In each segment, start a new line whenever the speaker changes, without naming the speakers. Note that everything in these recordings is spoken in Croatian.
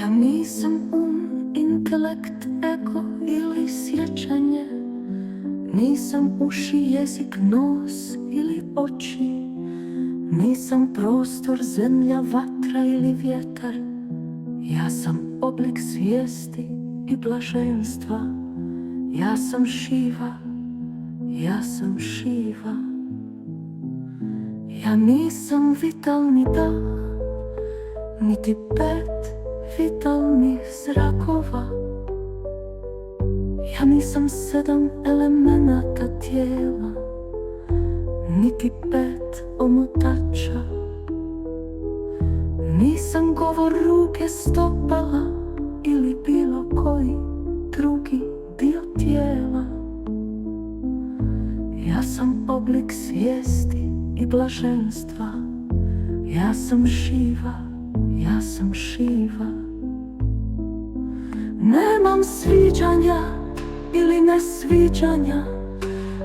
Ja nisam intelekt, ego ili sjećanje. Nisam uši, jezik, nos ili oči. Nisam prostor, zemlja, vatra ili vjetar. Ja sam oblik svijesti i blaženstva. Ja sam Šiva, ja sam Šiva. Ja nisam vitalni dah, niti 5 vitalnih zrakova. Ja nisam 7 elemenata tijela, niti 5 omotača. Nisam govor ruke, stopala ili bilo koji drugi dio tijela. Ja sam oblik svijesti i blaženstva. Ja sam Šiva, ja sam Šiva. Nemam sviđanja ili nesviđanja.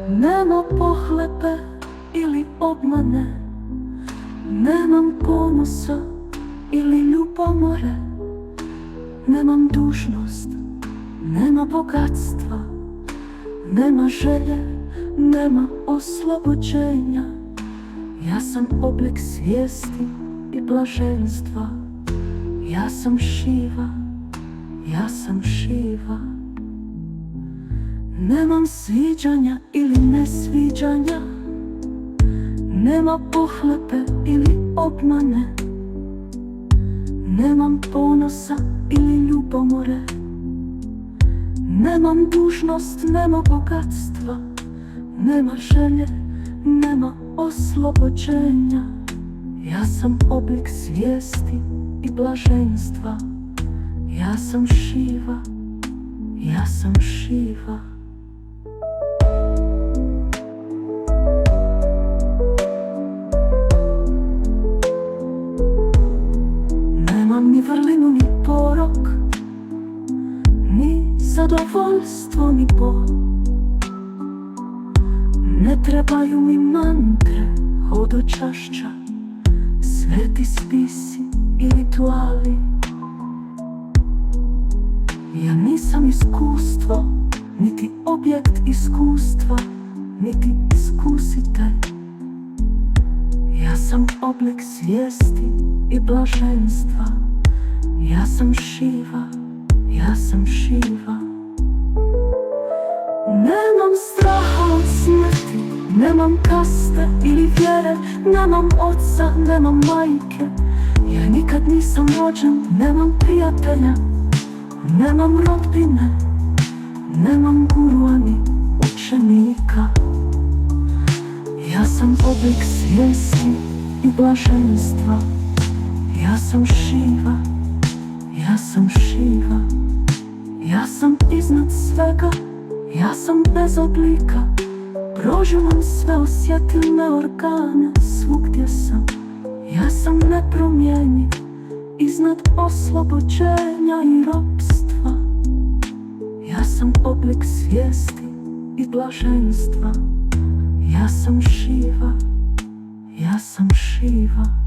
Nema pohlepe ili obmane. Nemam ponosa ili ljubomore. Nemam dužnost, nema bogatstva. Nema želje, nema oslobođenja. Ja sam oblik svijesti i blaženstva. Ja sam Šiva, ja sam Šiva. Nemam sviđanja ili nesviđanja. Nema pohlepe ili obmane. Nemam ponosa ili ljubomore. Nemam dužnost, nema bogatstva. Nema želje, nema oslobođenja. Ja sam oblik svijesti i blaženstva. Ja sam Šiva, ja sam Šiva. Nemam ni vrlinu, ni porok, ni zadovoljstvo, ni bol. Ne trebaju mi mantre, hodočašća, sveti spisi i rituali. Ja nisam iskustvo, niti objekt iskustva, niti iskusitelj. Ja sam oblik svijesti i blaženstva. Ja sam Šiva, ja sam Šiva. Nemam straha od smrti, nemam kaste ili vjere. Nemam oca, nemam majke. Ja nikad nisam rođen, nemam prijatelja. Nemam rodbine, nemam gurua ni učenika. Ja sam oblik svijesti i blaženstva. Ja sam Šiva, ja sam Šiva. Ja sam iznad svega, ja sam bez oblika. Prožimam sve osjetilne organe, svugdje sam. Ja sam nepromjenjiv, iznad oslobođenja i ropstva. Ja sam oblik svijesti i blaženstva. Ja sam Šiva, ja sam Šiva.